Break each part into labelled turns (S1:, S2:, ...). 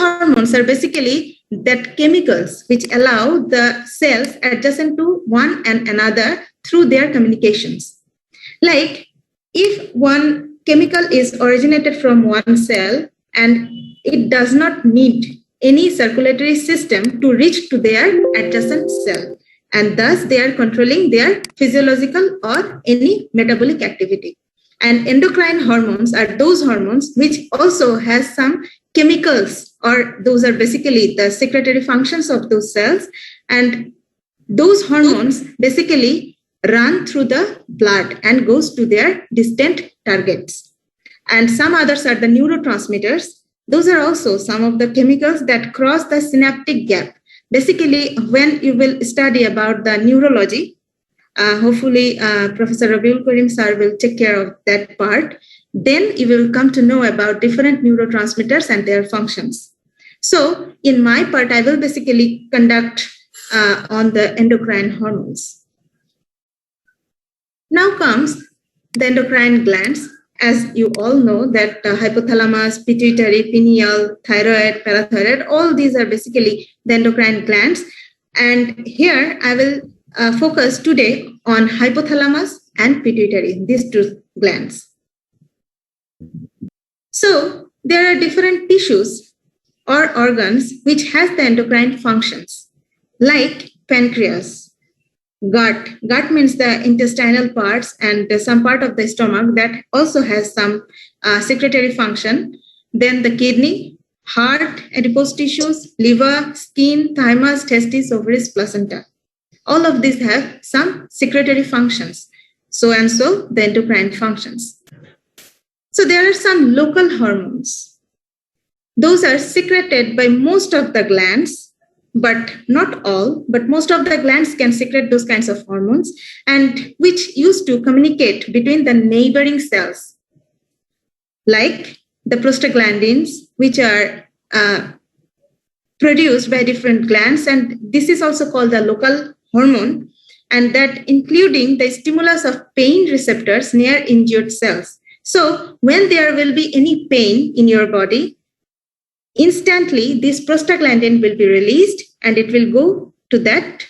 S1: hormones are basically that chemicals which allow the cells adjacent to one and another through their communications. Like if one chemical is originated from one cell and it does not need any circulatory system to reach to their adjacent cell, and thus they are controlling their physiological or any metabolic activity. And endocrine hormones are those hormones which also has some chemicals, or those are basically the secretory functions of those cells, and those hormones basically run through the blood and goes to their distant targets. And some others are the neurotransmitters. Those are also some of the chemicals that cross the synaptic gap. Basically, when you will study about the neurology, hopefully Professor Rabiul Karim sir will take care of that part, then you will come to know about different neurotransmitters and their functions. So in my part, I will basically conduct on the endocrine hormones. Now comes the endocrine glands. As you all know that hypothalamus, pituitary, pineal, thyroid, parathyroid, all these are basically the endocrine glands. And here I will focus today on hypothalamus and pituitary, these two glands. So there are different tissues or organs which has the endocrine functions, like pancreas. Gut means the intestinal parts and some part of the stomach that also has some secretory function. Then the kidney, heart, adipose tissues, liver, skin, thymus, testes, ovaries, placenta. All of these have some secretory functions. So and so the endocrine functions. So there are some local hormones. Those are secreted by most of the glands, but not all, but most of the glands can secrete those kinds of hormones, and which used to communicate between the neighboring cells, like the prostaglandins, which are produced by different glands, and this is also called the local hormone, and that including the stimulus of pain receptors near injured cells. So when there will be any pain in your body, instantly this prostaglandin will be released and it will go to that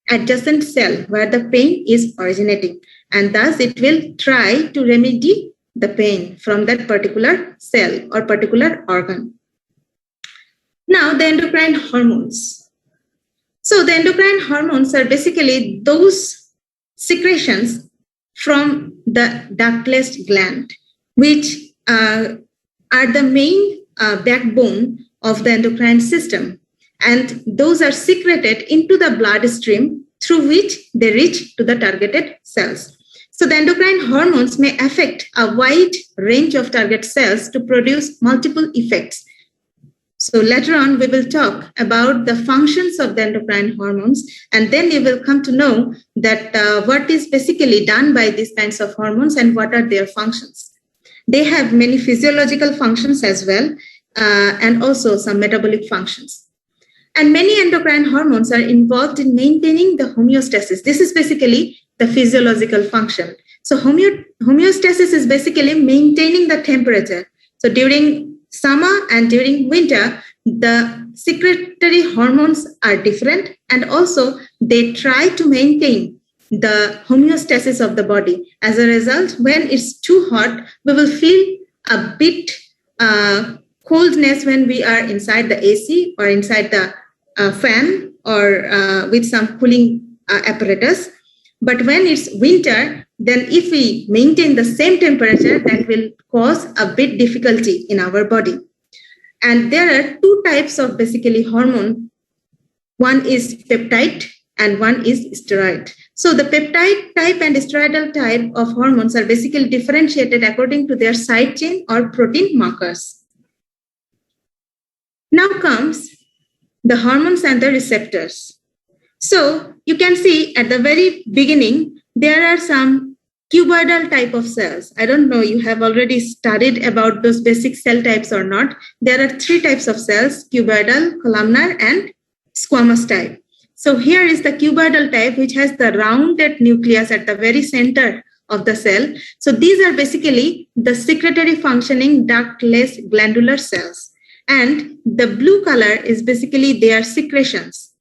S1: adjacent cell where the pain is originating, and thus it will try to remedy the pain from that particular cell or particular organ. Now the endocrine hormones. So the endocrine hormones are basically those secretions from the ductless gland, which are the main backbone of the endocrine system, and those are secreted into the bloodstream through which they reach to the targeted cells. So the endocrine hormones may affect a wide range of target cells to produce multiple effects. So later on we will talk about the functions of the endocrine hormones, and then you will come to know that what is basically done by these kinds of hormones and what are their functions. They have many physiological functions as well, and also some metabolic functions. And many endocrine hormones are involved in maintaining the homeostasis. This is basically the physiological function. So homeostasis is basically maintaining the temperature. So during summer and during winter, the secretory hormones are different, and also they try to maintain the homeostasis of the body. As a result, when it's too hot, we will feel a bit coldness when we are inside the AC or inside the fan or with some cooling apparatus. But when it's winter, then if we maintain the same temperature, that will cause a bit difficulty in our body. And there are two types of basically hormone. One is peptide and one is steroid. So the peptide type and steroidal type of hormones are basically differentiated according to their side chain or protein markers. Now comes the hormones and the receptors. So you can see at the very beginning, there are some cuboidal type of cells. I don't know, you have already studied about those basic cell types or not. There are three types of cells: cuboidal, columnar, and squamous type. So here is the cuboidal type, which has the rounded nucleus at the very center of the cell. So these are basically the secretory functioning ductless glandular cells. And the blue color is basically their secretions.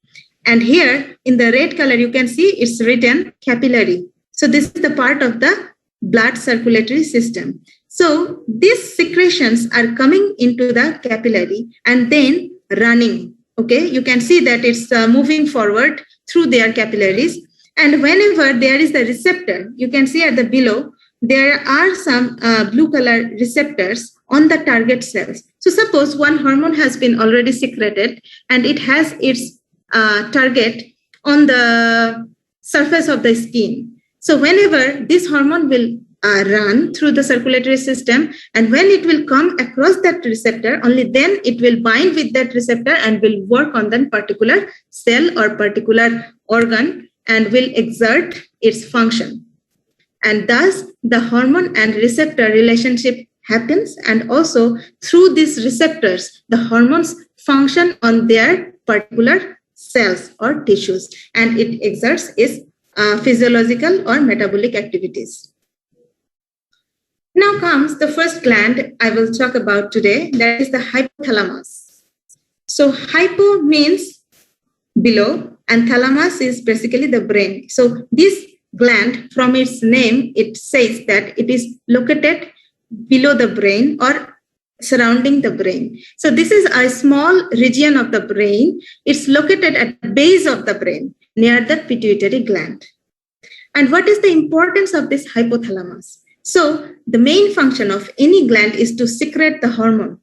S1: And here in the red color, you can see it's written capillary. So this is the part of the blood circulatory system. So these secretions are coming into the capillary and then running. Okay, you can see that it's moving forward through their capillaries. And whenever there is the receptor, you can see at the below, there are some blue color receptors on the target cells. So suppose one hormone has been already secreted and it has its target on the surface of the skin. So whenever this hormone will run through the circulatory system, and when it will come across that receptor, only then it will bind with that receptor and will work on that particular cell or particular organ and will exert its function. And thus the hormone and receptor relationship happens, and also through these receptors, the hormones function on their particular cells or tissues, and it exerts its physiological or metabolic activities. Now comes the first gland I will talk about today, that is the hypothalamus. So hypo means below and thalamus is basically the brain. So this gland, from its name, it says that it is located below the brain or surrounding the brain. So this is a small region of the brain. It's located at the base of the brain near the pituitary gland. And what is the importance of this hypothalamus? So the main function of any gland is to secrete the hormone.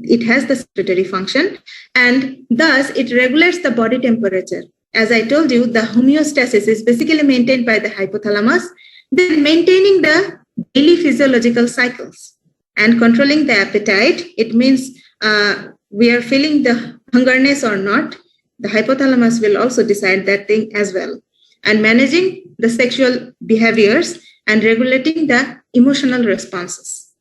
S1: It has the secretory function, and thus it regulates the body temperature. As I told you, the homeostasis is basically maintained by the hypothalamus, then maintaining the daily physiological cycles and controlling the appetite. It means we are feeling the hungerness or not. The hypothalamus will also decide that thing as well. And managing the sexual behaviors and regulating the emotional responses.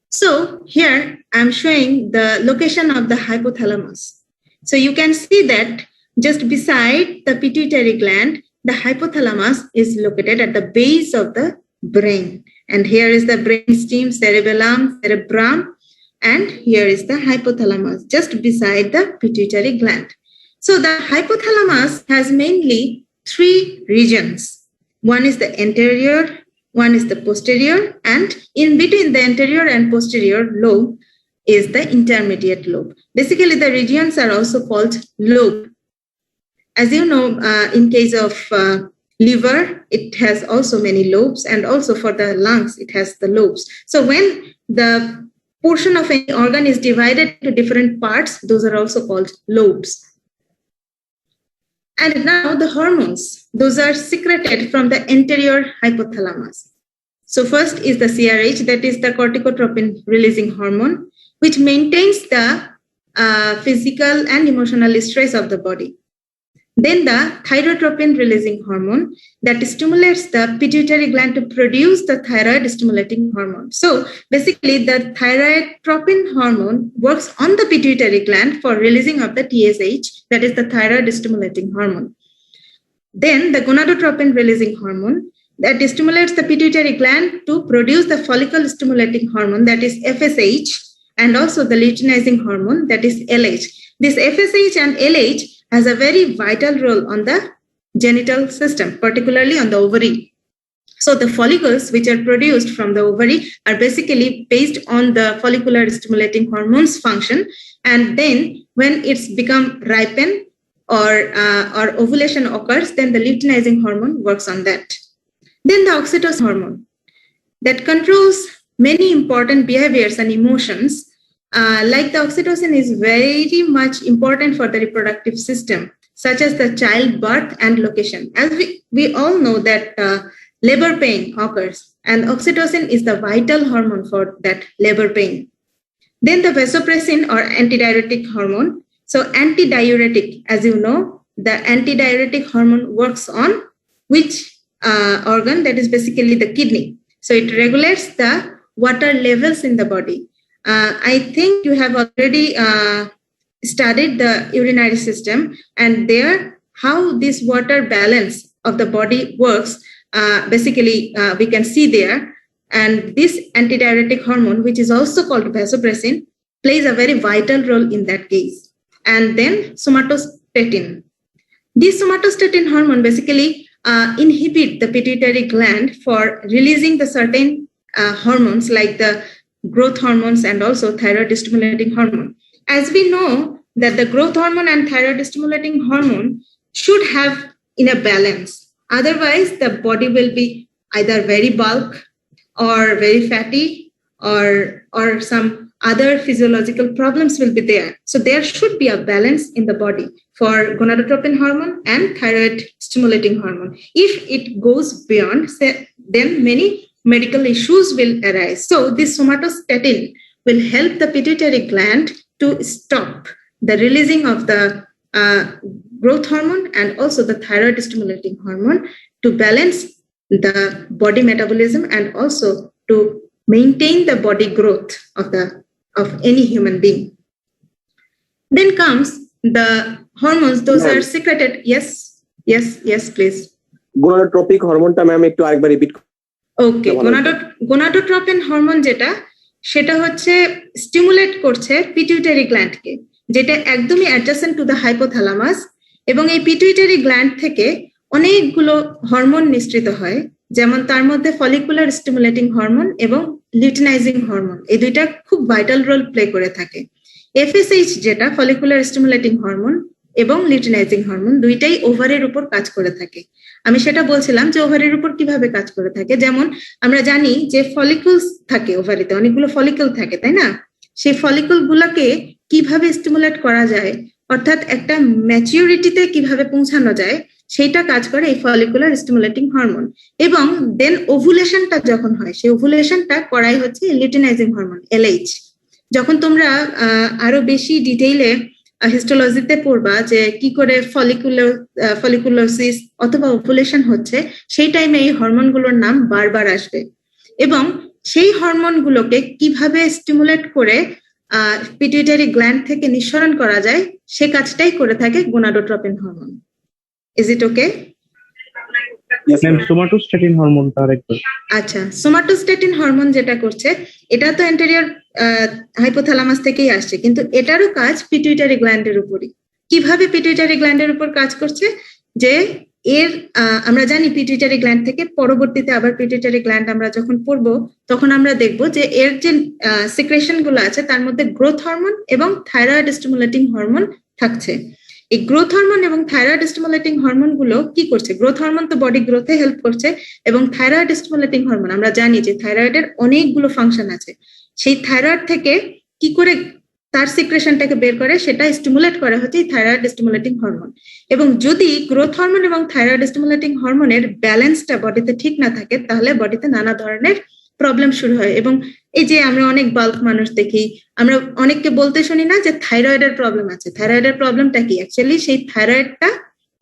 S1: So here I'm showing the location of the hypothalamus. So you can see that just beside the pituitary gland, the hypothalamus is located at the base of the brain. And here is the brainstem, cerebellum, cerebrum, and here is the hypothalamus just beside the pituitary gland. So the hypothalamus has mainly three regions. One is the anterior, one is the posterior, and in between the anterior and posterior lobe is the intermediate lobe. Basically, the regions are also called lobe. As you know, in case of liver, it has also many lobes, and also for the lungs, it has the lobes. So when the portion of any organ is divided into different parts, those are also called lobes. And now the hormones, those are secreted from the anterior hypothalamus. So first is the CRH, that is the corticotropin releasing hormone, which maintains the physical and emotional stress of the body. Then the thyrotropin releasing hormone that stimulates the pituitary gland to produce the thyroid stimulating hormone. So basically the thyrotropin hormone works on the pituitary gland for releasing of the TSH, that is the thyroid stimulating hormone. Then the gonadotropin releasing hormone that stimulates the pituitary gland to produce the follicle stimulating hormone, that is FSH, and also the luteinizing hormone, that is LH. This FSH and LH has a very vital role on the genital system, particularly on the ovary. So the follicles which are produced from the ovary are basically based on the follicular stimulating hormones function. And then when it's become ripen or ovulation occurs, then the luteinizing hormone works on that. Then the oxytocin hormone that controls many important behaviors and emotions. Like the oxytocin is very much important for the reproductive system, such as the childbirth and location. As we all know that labor pain occurs, and oxytocin is the vital hormone for that labor pain. Then the vasopressin or antidiuretic hormone. So antidiuretic, as you know, the antidiuretic hormone works on which organ? That is basically the kidney. So it regulates the water levels in the body. I think you have already studied the urinary system, and there how this water balance of the body works, basically we can see there. And this antidiuretic hormone, which is also called vasopressin, plays a very vital role in that case. And then somatostatin. This somatostatin hormone basically inhibit the pituitary gland for releasing the certain hormones like the growth hormones and also thyroid stimulating hormone. As we know that the growth hormone and thyroid stimulating hormone should have in a balance. Otherwise, the body will be either very bulk or very fatty or some other physiological problems will be there. So there should be a balance in the body for gonadotropin hormone and thyroid stimulating hormone. If it goes beyond, then many medical issues will arise. So this somatostatin will help the pituitary gland to stop the releasing of the growth hormone and also the thyroid stimulating hormone to balance the body metabolism and also to maintain the body growth of any human being. Then comes the hormones, those are secreted. Yes, please.
S2: Gonadotropic hormone ta ma'am ekটু আরেকবার repeat
S1: ওকে gonadotropin hormone সেটা হচ্ছে stimulate করছে pituitary গ্ল্যান্ডকে, যেটা একদমই adjacent to the hypothalamus, এবং এই pituitary gland থেকে অনেকগুলো হরমোন নিঃসৃত হয়, যেমন তার মধ্যে ফলিকুলার স্টিমুলেটিং হরমোন এবং লিউটিনাইজিং হরমোন, এই দুইটা খুব ভাইটাল রোল প্লে করে থাকে। এফএসএইচ যেটা ফলিকুলার স্টিমুলেটিং হরমোন এবং লিউটিনাইজিং হরমোন দুইটাই ওভারের উপর কাজ করে থাকে। আমি সেটা বলছিলাম যে ওভারের উপর কিভাবে কাজ করে থাকে, যেমন আমরা জানি যে ফলিকলস থাকে ওভারিতে, অনেকগুলো ফলিকল থাকে, তাই না? সেই ফলিকল গুলাকে কিভাবে স্টিমুলেট করা যায়, অর্থাৎ একটা ম্যাচিউরিটিতে কিভাবে পৌঁছানো যায়, সেইটা কাজ করে এই ফলিকুলার স্টিমুলেটিং হরমোন। এবং দেন ওভুলেশনটা যখন হয়, সেই ওভুলেশনটা করাই হচ্ছে লিউটিনাইজিং হরমোন এলএইচ। যখন তোমরা আরো বেশি ডিটেইলে হিস্টোলজিতে পড়বা যে কি করে ফলিকুলোসিস অথবা ওভুলেশন হচ্ছে, সেই টাইমে এই হরমোনগুলোর নাম বারবার আসবে, এবং সেই হরমোনগুলোকে কিভাবে স্টিমুলেট করে পিটুইটারি গ্ল্যান্ড থেকে নিঃসরণ করা যায় সে কাজটাই করে থাকে gonadotropin hormone. Is it okay?
S3: Somatostatin হরমোনটা আরেকবার।
S1: আচ্ছা, সোমাটোস্ট্যাটিন হরমোন যেটা করছে এটা তো অ্যান্টেরিয়র হাইপোথ্যালামাস থেকেই আসছে, কিন্তু এটারও কাজ পিটুইটারি গ্ল্যান্ডের উপরই। কিভাবে পিটুইটারি গ্ল্যান্ডের উপর কাজ করছে, যে এর আমরা জানি পিটুইটারি গ্ল্যান্ড থেকে পরবর্তীতে আবার পিটুইটারি গ্ল্যান্ড আমরা যখন পড়বো তখন আমরা দেখবো যে এর যে সিক্রেশন গুলো আছে তার মধ্যে গ্রোথ হরমোন এবং থাইরয়েড স্টিমুলেটিং হরমোন থাকছে। এই গ্রোথ হরমোন এবং থাইরয়েড স্টিমুলেটিং হরমোন গুলো কি করছে, গ্রোথ হরমোন তো বডি গ্রোথে হেল্প করছে, এবং থাইরয়েড স্টিমুলেটিং হরমোন আমরা জানি যে থাইরয়েডের অনেকগুলো ফাংশন আছে, সেই থাইরয়েড থেকে কি করে তার সিক্রেশনটাকে বের করে সেটা স্টিমুলেট করা হচ্ছে থাইরয়েড স্টিমুলেটিং হরমোন। এবং যদি গ্রোথ হরমোন এবং থাইরয়েড স্টিমুলেটিং হরমোনের ব্যালেন্সটা বডিতে ঠিক না থাকে তাহলে বডিতে নানা ধরনের প্রবলেম শুরু হয়। এবং এই যে আমরা অনেক বাল্ক মানুষ দেখি, আমরা অনেককে বলতে শুনি না যে থাইরয়েডের প্রবলেম আছে। থাইরয়েডের প্রবলেমটা কি? অ্যাকচুয়ালি সেই থাইরয়েডটা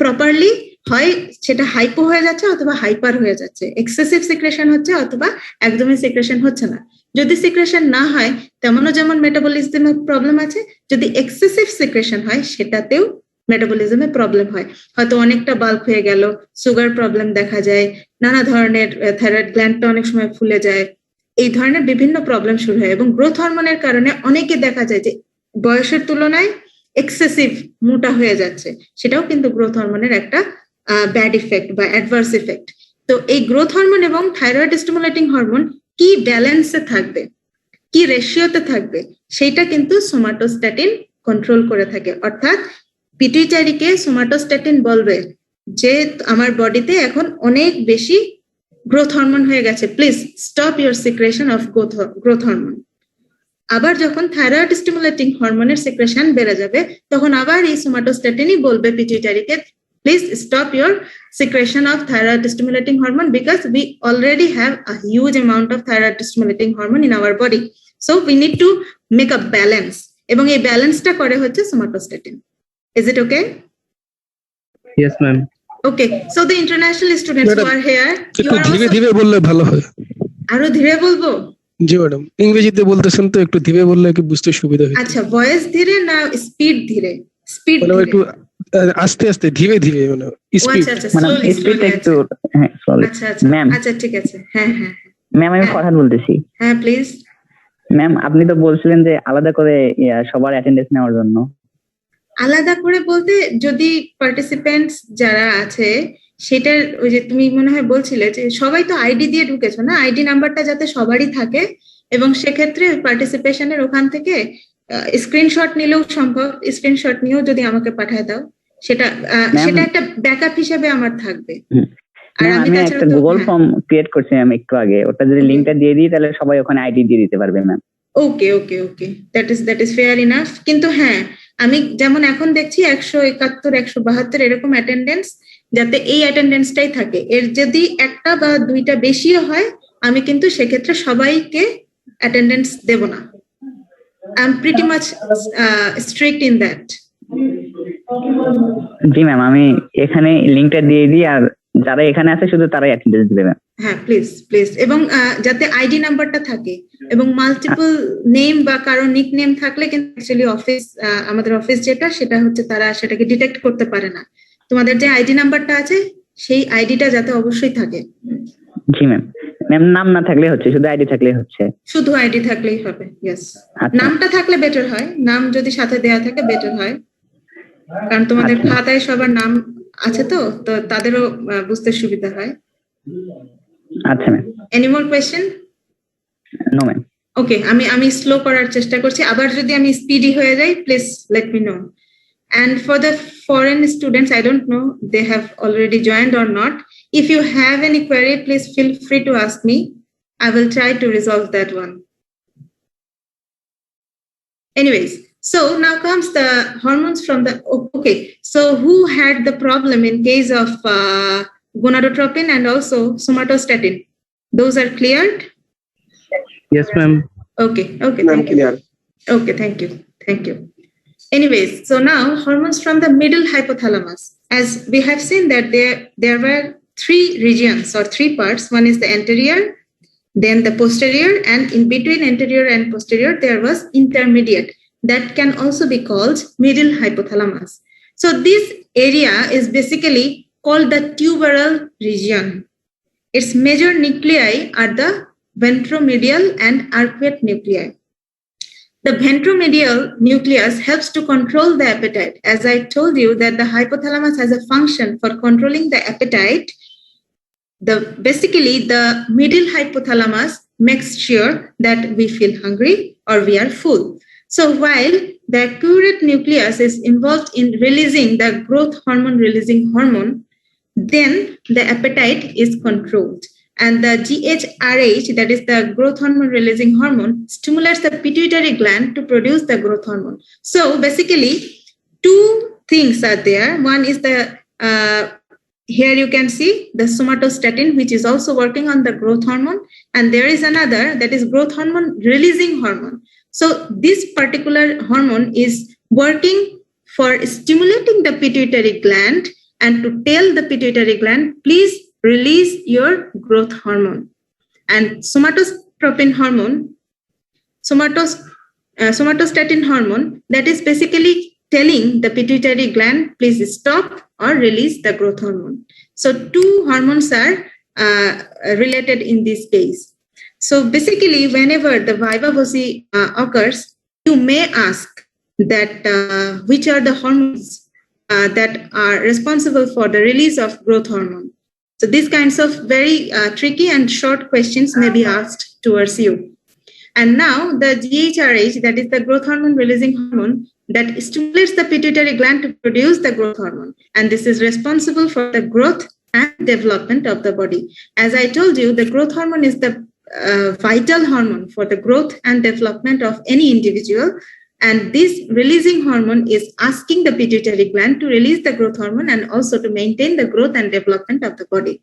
S1: প্রপারলি হয় সেটা হাইপো হয়ে যাচ্ছে অথবা হাইপার হয়ে যাচ্ছে, এক্সেসিভ সিক্রেশন হচ্ছে অথবা একদমই সিক্রেশন হচ্ছে না। যদি সিক্রেশন না হয় তেমনও যেমন মেটাবলিজমের প্রবলেম আছে, যদি এক্সেসিভ সিক্রেশন হয় সেটাতেও মেটাবলিজমে প্রবলেম হয়, হয়তো অনেকটা বাল্ক হয়ে গেল, সুগার প্রবলেম দেখা যায়, নানা ধরনের থাইরয়েড গ্ল্যান্ডটা অনেক সময় ফুলে যায়, এই ধরনের বিভিন্ন প্রবলেম শুরু হয়। এবং গ্রোথ হরমোনের কারণে অনেকে দেখা যায় যে বয়সের তুলনায় এক্সেসিভ মোটা হয়ে যাচ্ছে, সেটাও কিন্তু গ্রোথ হরমোনের একটা ব্যাড ইফেক্ট বা অ্যাডভার্স ইফেক্ট। তো এই গ্রোথ হরমোন এবং থাইরয়েড স্টিমুলেটিং হরমোন কি ব্যালেন্সে থাকবে, কি রেশিওতে থাকবে, সেইটা কিন্তু সোমাটোস্ট্যাটিন কন্ট্রোল করে থাকে। অর্থাৎ পিটুইটারিকে সোমাটোস্ট্যাটিন বলবে যে আমার বডিতে এখন অনেক বেশি গ্রোথ হরমোন হয়ে গেছে, please stop your secretion of growth hormone. আবার যখন থাইরয়েড স্টিমুলেটিং হরমোনের সিক্রেশন বেড়ে যাবে তখন আবার এই সোমাটোস্ট্যাটিনই বলবে পিটুইটারিকে, please stop your secretion of thyroid stimulating hormone because we already have a huge amount of thyroid stimulating hormone in our body, so we need to make a balance, এবং এই ব্যালেন্সটা করে হচ্ছে somatostatin. Is it okay?
S3: Yes ma'am.
S1: Okay, so the international students who are here,
S4: একটু ধীরে ধীরে বললে ভালো হয়।
S1: আরো ধীরে বলবো?
S4: জি ম্যাডাম, ইংরেজিতে বলতেছেন তো একটু ধীরে বললে কি বুঝতে সুবিধা হয়।
S1: আচ্ছা, ভয়েস ধীরে না স্পিড ধীরে? স্পিড
S4: মানে একটু আস্তে আস্তে ধীরে ধীরে মানে স্পিড,
S5: মানে স্পিড একটু হ্যাঁ সরি
S1: আচ্ছা আচ্ছা
S5: ম্যাম।
S1: আচ্ছা ঠিক আছে, হ্যাঁ হ্যাঁ
S5: ম্যাম আমি ফরহাদ বলতেছি।
S1: হ্যাঁ প্লিজ।
S5: ম্যাম আপনি তো বলছিলেন যে আলাদা করে সবার অ্যাটেন্ডেন্স নেওয়ার জন্য।
S1: আলাদা করে বলতে যদি পার্টিসিপেন্টস যারা আছে সেটার ওই যে তুমি মনে হয় বলছিলে যে সবাই তো আইডি দিয়ে ঢুকেছো না, আইডি নাম্বারটা যাতে সবারই থাকে এবং সেক্ষেত্রে পার্টিসিপেশনের ওখান থেকে স্ক্রিনশট নিলেও সম্ভব, স্ক্রিনশট নিয়েও যদি আমাকে পাঠায় দাও সেটা সেটা একটা ব্যাকআপ হিসেবে আমার থাকবে। আর
S5: ম্যাম
S1: আমি
S5: আমি
S1: তাছাড়া
S5: একটা
S1: তো
S5: গুগল
S1: হ্যাঁ,
S5: ফর্ম ক্রিয়েট করছি ম্যাম একটু আগে, ওটা যদি লিংকটা দিয়ে দিই তাহলে সবাই ওখানে আইডি দিয়ে দিতে পারবে ma'am.
S1: Okay okay okay, that is fair enough. কিন্তু হ্যাঁ, আমি যেমন এখন দেখছি 171 172 এরকম অ্যাটেন্ডেন্স, যাতে এই অ্যাটেন্ডেন্সটাই থাকে। এর যদি একটা বা দুইটা বেশিও হয় আমি কিন্তু সেক্ষেত্রে সবাইকে অ্যাটেন্ডেন্স দেব না। I am pretty much strict in that.
S5: G ma'am আমি এখানে লিংকটা দিয়ে দিই, আর যারা এখানে আছে শুধু তারাই অ্যাটেন্ডেন্স দিবে ম্যাম।
S1: হ্যাঁ প্লিজ প্লিজ, এবং যাতে আইডি নাম্বারটা থাকে এবং মাল্টিপল নেম বা কারো নিক নেম থাকলে কিন্তু অ্যাকচুয়ালি অফিস, আমাদের অফিস যেটা সেটা হচ্ছে তারা সেটাকে ডিটেক্ট করতে পারে না। তোমাদের যে আইডি নাম্বারটা আছে সেই আইডিটা যাতে অবশ্যই থাকে।
S5: জি ম্যাম। ম্যাম নাম না থাকলে হচ্ছে, শুধু আইডি থাকলেই হচ্ছে।
S1: শুধু আইডি থাকলেই হবে, ইয়েস।
S5: আচ্ছা।
S1: নামটা থাকলে বেটার হয়, নাম যদি সাথে দেয়া থাকে বেটার হয়, কারণ তোমাদের
S5: আচ্ছা।
S1: খাতায় সবার নাম আছে তো তো তাদেরও বুঝতে সুবিধা হয়।
S5: আচ্ছা ma'am.
S1: Any more question?
S5: No ma'am.
S1: Okay, আমি স্লো করার চেষ্টা করছি, আবার যদি আমি স্পিডি হয়ে যাই please let me no. And for the foreign students, I don't know they have already joined or not. If you have any query, please feel free to ask me. I will try to resolve that one. Anyways, so now comes the hormones from the, okay, so who had the problem in case of gonadotropin and also somatostatin? Those are cleared?
S3: Yes, ma'am.
S1: Okay, okay,
S2: ma'am
S1: thank you.
S2: Clear.
S1: Okay, thank you. Anyways, so now hormones from the middle hypothalamus. As we have seen that there were three regions or three parts. One is the anterior, then the posterior, and in between anterior and posterior, there was intermediate. That can also be called middle hypothalamus. So this area is basically called the tuberal region. Its major nuclei are the ventromedial and arcuate nuclei. The ventromedial nucleus helps to control the appetite. As I told you that the hypothalamus has a function for controlling the appetite, basically the middle hypothalamus makes sure that we feel hungry or we are full. So while the arcuate nucleus is involved in releasing the growth hormone releasing hormone, then the appetite is controlled. And the GHRH, that is the growth hormone releasing hormone, stimulates the pituitary gland to produce the growth hormone. So basically, two things are there. One is the, here you can see the somatostatin, which is also working on the growth hormone. And there is another that is growth hormone releasing hormone. So this particular hormone is working for stimulating the pituitary gland and to tell the pituitary gland, please release your growth hormone. And somatotropin hormone, somatostatin hormone, that is basically telling the pituitary gland, please stop or release the growth hormone. So two hormones are related in this case. So basically, whenever the viva voce occurs, you may ask that which are the hormones that are responsible for the release of growth hormone. So these kinds of very tricky and short questions may be asked towards you. And now the GHRH, that is the growth hormone releasing hormone, that stimulates the pituitary gland to produce the growth hormone. And this is responsible for the growth and development of the body. As I told you, the growth hormone is the vital hormone for the growth and development of any individual. And this releasing hormone is asking the pituitary gland to release the growth hormone and also to maintain the growth and development of the body.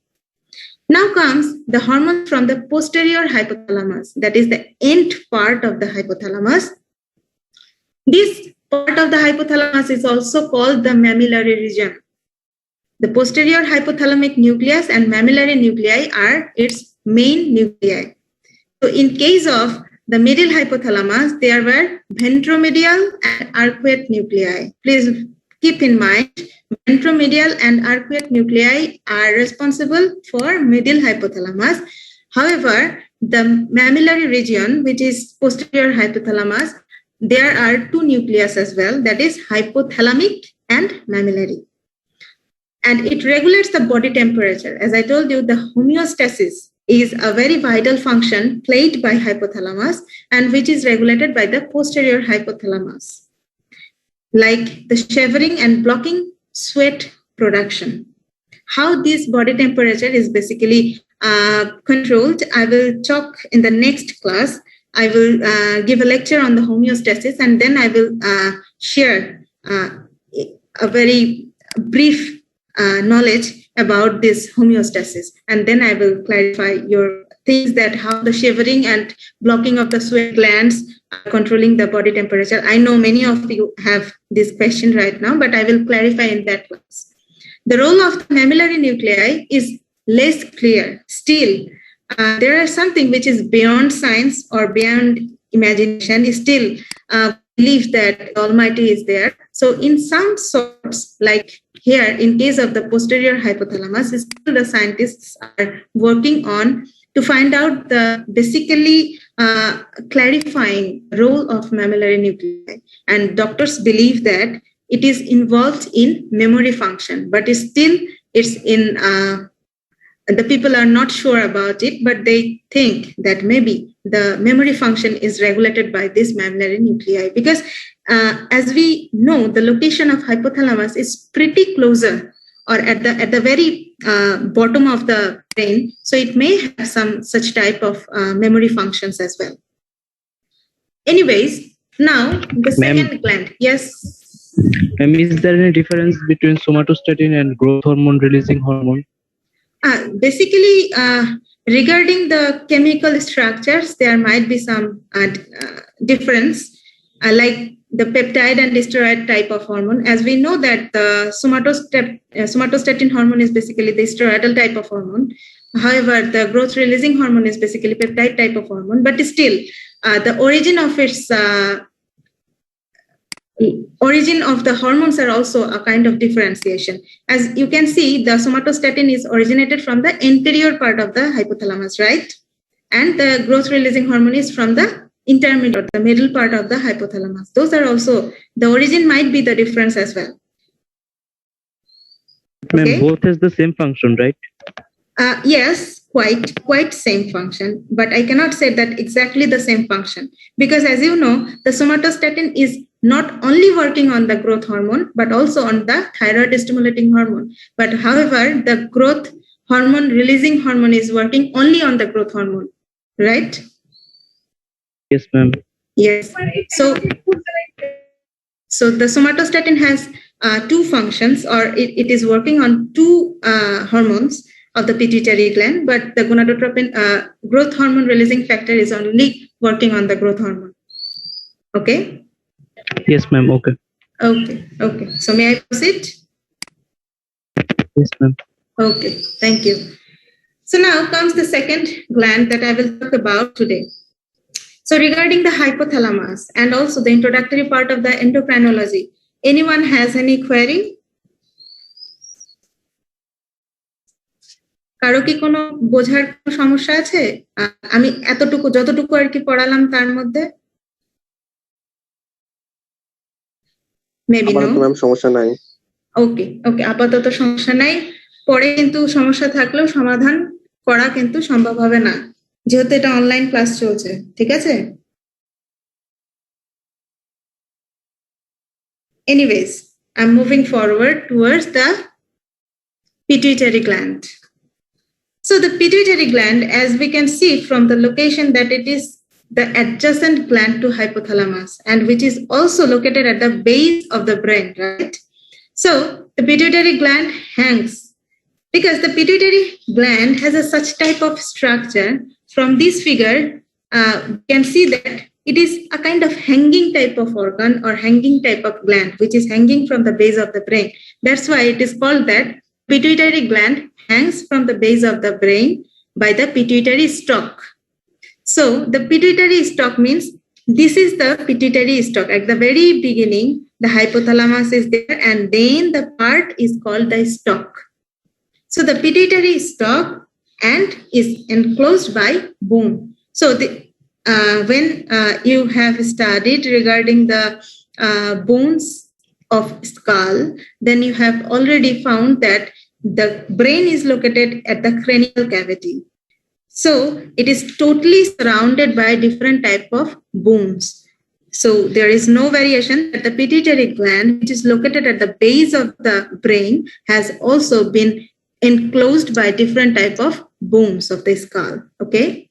S1: Now comes the hormone from the posterior hypothalamus, that is the end part of the hypothalamus. This part of the hypothalamus is also called the mammillary region. The posterior hypothalamic nucleus and mammillary nuclei are its main nuclei. So in case of the middle hypothalamus, there were ventromedial and arcuate nuclei. Please keep in mind, ventromedial and arcuate nuclei are responsible for middle hypothalamus. However, the mammillary region, which is posterior hypothalamus, there are two nucleus as well, that is hypothalamic and mammillary. And it regulates the body temperature. As I told you, the homeostasis is a very vital function played by hypothalamus and which is regulated by the posterior hypothalamus, like the shivering and blocking sweat production. How this body temperature is basically controlled, I will talk in the next class. I will give a lecture on the homeostasis, and then I will share a very brief knowledge about this homeostasis, and then I will clarify your things that how the shivering and blocking of the sweat glands are controlling the body temperature. I know many of you have this question right now, but I will clarify in that class. The role of the mammillary nuclei is less clear. Still, there are something which is beyond science or beyond imagination. Still, believe that the Almighty is there. So in some sorts, like here, in case of the posterior hypothalamus, still the scientists are working on to find out the basically clarifying role of mammillary nuclei. And doctors believe that it is involved in memory function, but still it's in, the people are not sure about it, but they think that maybe the memory function is regulated by this mammillary nuclei, because as we know, the location of hypothalamus is pretty closer or at the very bottom of the brain. So it may have some such type of memory functions as well. Anyways, now the second gland. Yes.
S3: Ma'am, is there any difference between somatostatin and growth hormone releasing hormone?
S1: Basically, regarding the chemical structures, there might be some difference, like the peptide and steroid type of hormone. As we know that the somatostatin hormone is basically the steroidal type of hormone. However, the growth releasing hormone is basically peptide type of hormone, but still the origin of the hormones are also a kind of differentiation. As you can see, the somatostatin is originated from the anterior part of the hypothalamus, right? And the growth releasing hormone is from the intermediate, the middle part of the hypothalamus. Those are also, the origin might be the difference as well.
S3: Ma'am, both has the same function, right?
S1: Yes, quite same function, but I cannot say that exactly the same function, because as you know, the somatostatin is not only working on the growth hormone, but also on the thyroid stimulating hormone. But however, the growth hormone releasing hormone is working only on the growth hormone, right?
S3: Yes, ma'am.
S1: Yes. So the somatostatin has two functions, or it is working on two hormones of the pituitary gland, but the gonadotropin growth hormone releasing factor is only working on the growth hormone. Okay?
S3: Yes, ma'am. Okay.
S1: Okay. So may I proceed?
S3: Yes, ma'am.
S1: Okay, thank you. So now comes the second gland that I will talk about today. So regarding the hypothalamus and also the introductory part of the endocrinology, anyone has any query? কারো কি কোনো বোঝার কোনো সমস্যা আছে? আমি যতটুকু আর কি পড়ালাম তার মধ্যে? Maybe no.
S2: সমস্যা নাই।
S1: ওকে, আপাতত সমস্যা নাই। পরে কিন্তু সমস্যা থাকলেও সমাধান করা কিন্তু সম্ভব হবে না, যেহেতু এটা অনলাইন ক্লাস চলছে। ঠিক আছে? Anyways, I'm moving forward towards the pituitary gland. So the pituitary gland, as we can see from the location, that it is the adjacent gland to hypothalamus, and which is also located at the base of the brain, right? So the pituitary gland hangs, because the pituitary gland has such type of structure. From this figure, we can see that it is a kind of hanging type of organ or hanging type of gland, which is hanging from the base of the brain. That's why it is called that pituitary gland hangs from the base of the brain by the pituitary stalk. So the pituitary stalk means this is the pituitary stalk. At the very beginning, the hypothalamus is there, and then the part is called the stalk. So the pituitary stalk and is enclosed by bone. So when you have studied regarding the bones of skull, then you have already found that the brain is located at the cranial cavity. So it is totally surrounded by different type of bones. So there is no variation that the pituitary gland, which is located at the base of the brain, has also been enclosed by different type of bones of the skull. Okay.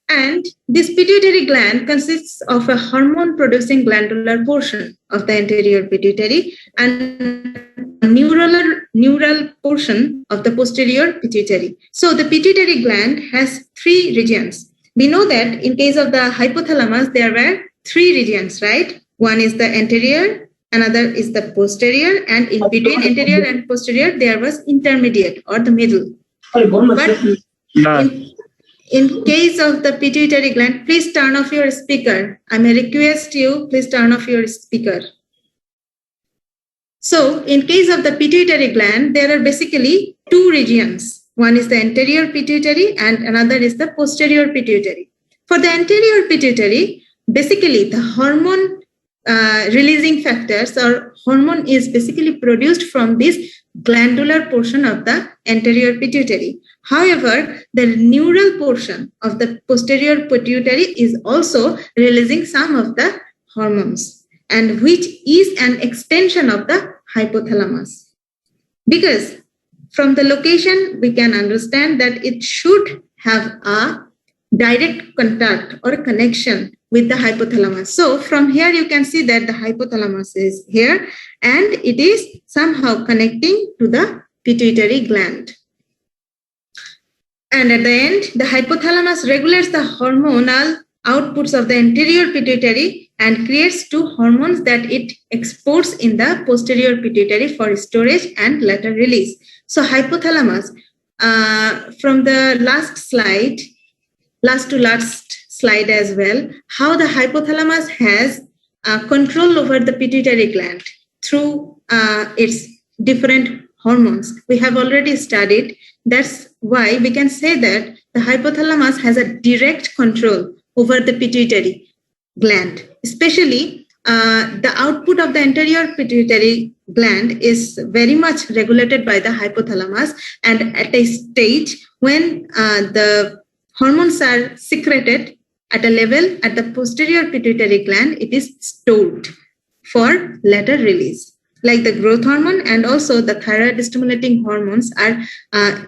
S1: And this pituitary gland consists of a hormone-producing glandular portion of the anterior pituitary and a neural portion of the posterior pituitary. So the pituitary gland has three regions. We know that in case of the hypothalamus, there were three regions, right? One is the anterior, another is the posterior, and in between anterior and posterior, there was intermediate or the middle. But in case of the pituitary gland, please turn off your speaker. I may request you, please turn off your speaker. So in case of the pituitary gland, there are basically two regions. One is the anterior pituitary and another is the posterior pituitary. For the anterior pituitary, basically the hormone releasing factors or hormone is basically produced from this glandular portion of the anterior pituitary. However, the neural portion of the posterior pituitary is also releasing some of the hormones, and which is an extension of the hypothalamus. Because from the location, we can understand that it should have a direct contact or connection with the hypothalamus. So from here, you can see that the hypothalamus is here and it is somehow connecting to the pituitary gland. And at the end, the hypothalamus regulates the hormonal outputs of the anterior pituitary and creates two hormones that it exports in the posterior pituitary for storage and later release. So hypothalamus, from the last to last slide as well, how the hypothalamus has control over the pituitary gland through its different hormones. We have already studied. That's why we can say that the hypothalamus has a direct control over the pituitary gland. Especially the output of the anterior pituitary gland is very much regulated by the hypothalamus, and at a stage when the hormones are secreted at a level at the posterior pituitary gland, it is stored for later release. Like the growth hormone and also the thyroid stimulating hormones are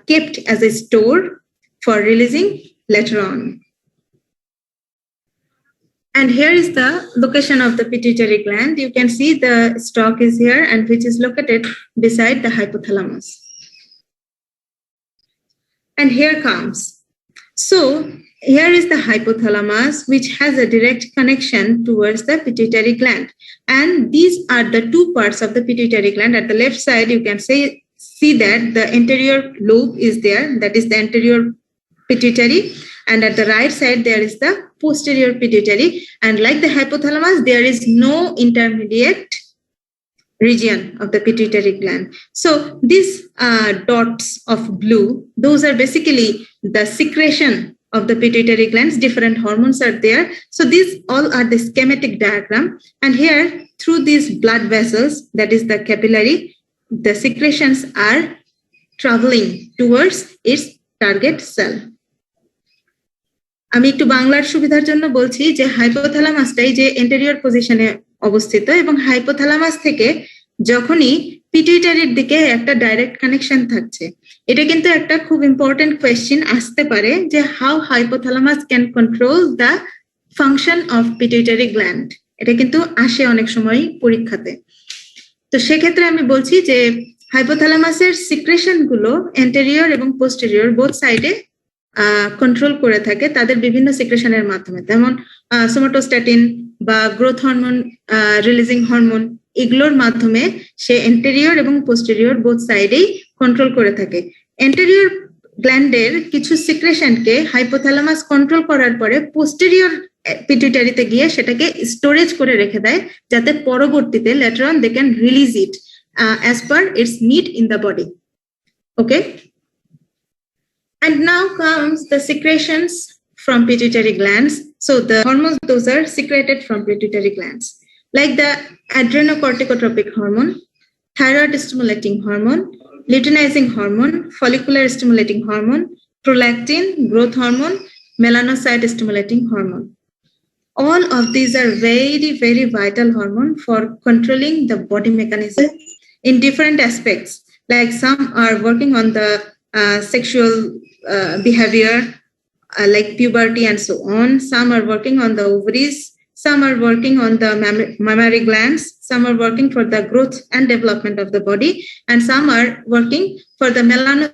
S1: kept as a store for releasing later on. And here is the location of the pituitary gland. You can see the stalk is here and which is located beside the hypothalamus. And here comes. So here is the hypothalamus, which has a direct connection towards the pituitary gland. And these are the two parts of the pituitary gland. At the left side, you can see that the anterior lobe is there, that is the anterior pituitary. And at the right side, there is the posterior pituitary. And like the hypothalamus, there is no intermediate region of the pituitary gland. So these dots of blue, those are basically the secretion of the pituitary glands. Different hormones are there. So these all are the schematic diagram. And here, through these blood vessels, that is the capillary, the secretions are traveling towards its target cell. আমি একটু বাংলার সুবিধার জন্য বলছি যে হাইপোথ্যালামাসটাই যে anterior পজিশনে অবস্থিত এবং হাইপোথ্যালামাস থেকে যখনই পিটুইটারির দিকে একটা ডাইরেক্ট কানেকশন থাকছে, এটা কিন্তু একটা খুব ইম্পর্টেন্ট কোয়েশ্চেন আসতে পারে যে how hypothalamus can control the function of pituitary gland. এটা কিন্তু আসে অনেক সময় পরীক্ষাতে। তো সেক্ষেত্রে আমি বলছি যে হাইপোথ্যালামাসের সিক্রেশন গুলো এন্টেরিয়র এবং পোস্টেরিয়র বোথ সাইডে কন্ট্রোল করে থাকে তাদের বিভিন্ন সিক্রেশনের মাধ্যমে, যেমন সোমাটোস্ট্যাটিন বা গ্রোথ হরমোন, রিলিজিং হরমোন, এগুলোর মাধ্যমে সে এন্টেরিয়র এবং পোস্টেরিয়র বোথ সাইডেই কন্ট্রোল করে থাকে। এন্টেরিয়র গ্ল্যান্ডের কিছু সিক্রেশনকে হাইপোথ্যালামাস কন্ট্রোল করার পরে পোস্টেরিয়র পিটুইটারিতে গিয়ে সেটাকে স্টোরেজ করে রেখে দেয়, যাতে পরবর্তীতে later on they can release it as per its need in the body. Okay. And now comes the secretions from pituitary glands. So the hormones, those are secreted from pituitary glands, like the adrenocorticotropic hormone, thyroid stimulating hormone, luteinizing hormone, follicular stimulating hormone, prolactin, growth hormone, melanocyte stimulating hormone. All of these are very, very vital hormone for controlling the body mechanism in different aspects. Like some are working on the sexual behavior, like puberty and so on. Some are working on the ovaries. Some are working on the mammary glands. Some are working for the growth and development of the body. And some are working for the melanocyte.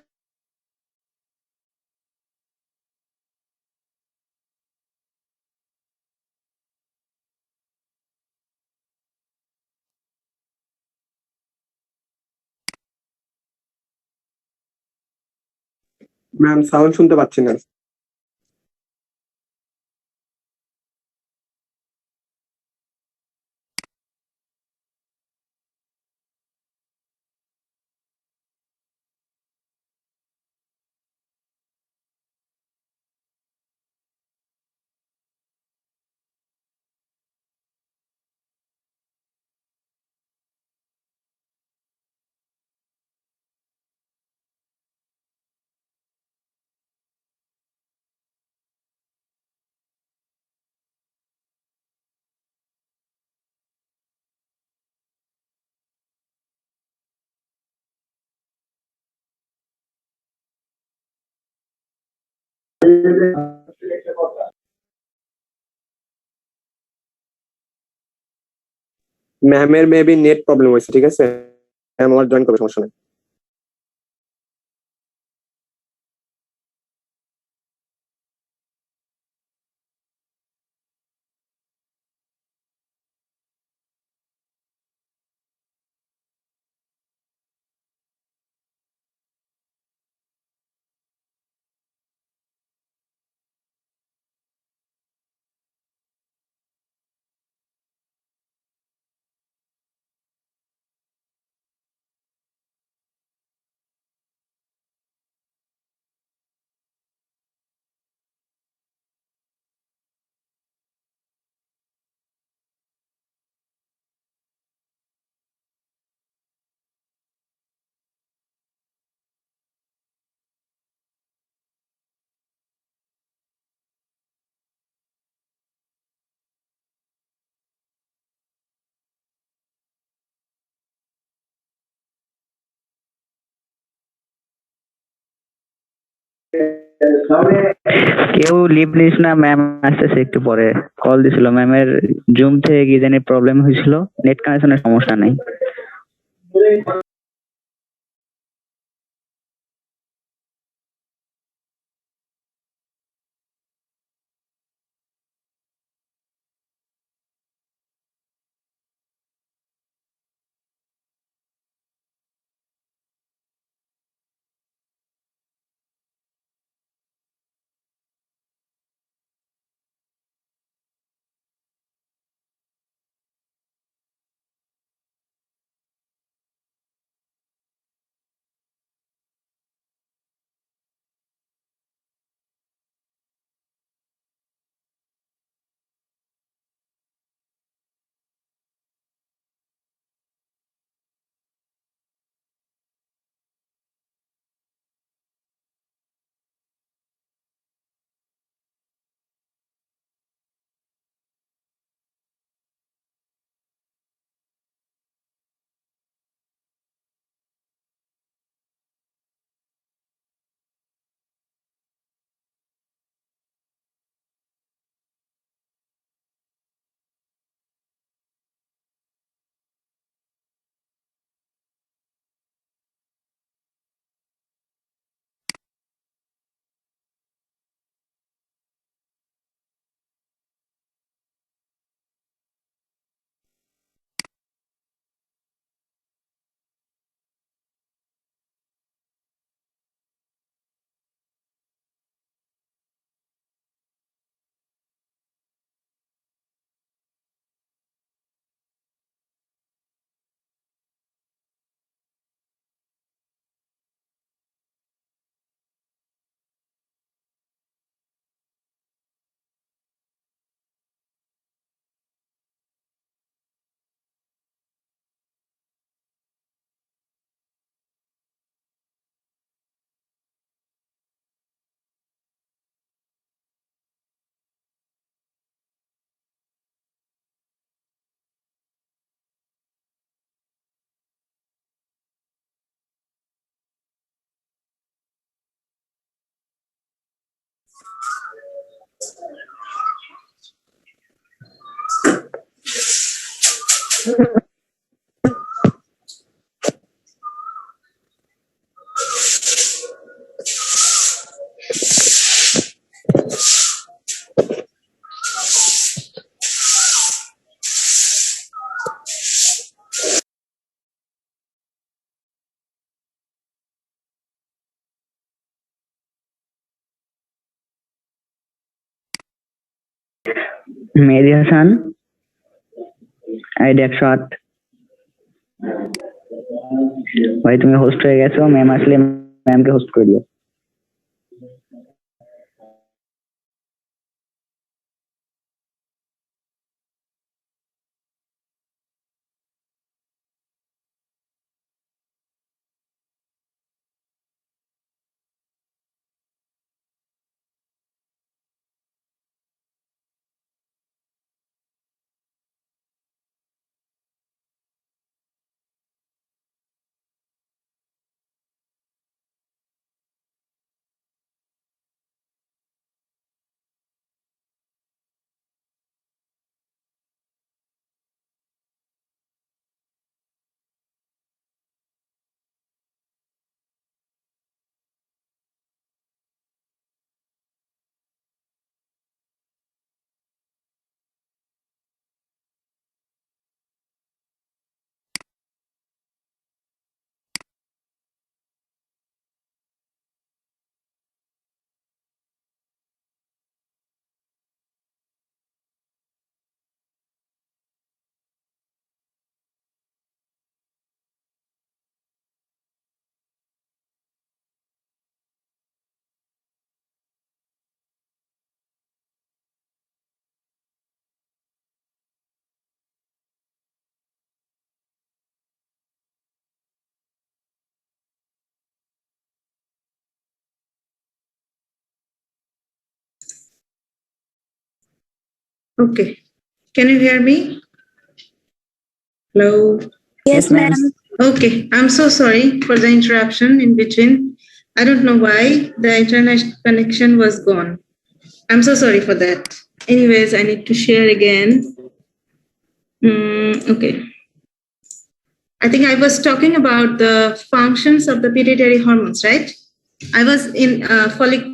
S2: Ma'am sound শুনতে পাচ্ছি না। ম্যামের maybe net problem হয়েছে, ঠিক আছে? Ma'am আমার join করবে, সমস্যা নেই।
S5: কেউ লিভ নিস না, ম্যাম আসতেছে একটু পরে। কল দিছিল ম্যামের, জুম থেকে কি জানি প্রবলেম হয়েছিল, নেট কানেকশনের সমস্যা নেই। মেহেদি হাসান, আইডি 108। ভাই তুমি হোস্ট হয়ে গেছো, ম্যাম আসলে ম্যামকে হোস্ট করে দিও।
S1: Okay. Can you hear me? Hello.
S5: Yes, ma'am.
S1: Okay. I'm so sorry for the interruption in between. I don't know why the internet connection was gone. I'm so sorry for that. Anyways, I need to share again. Okay. I think I was talking about the functions of the pituitary hormones, right? I was in follicle.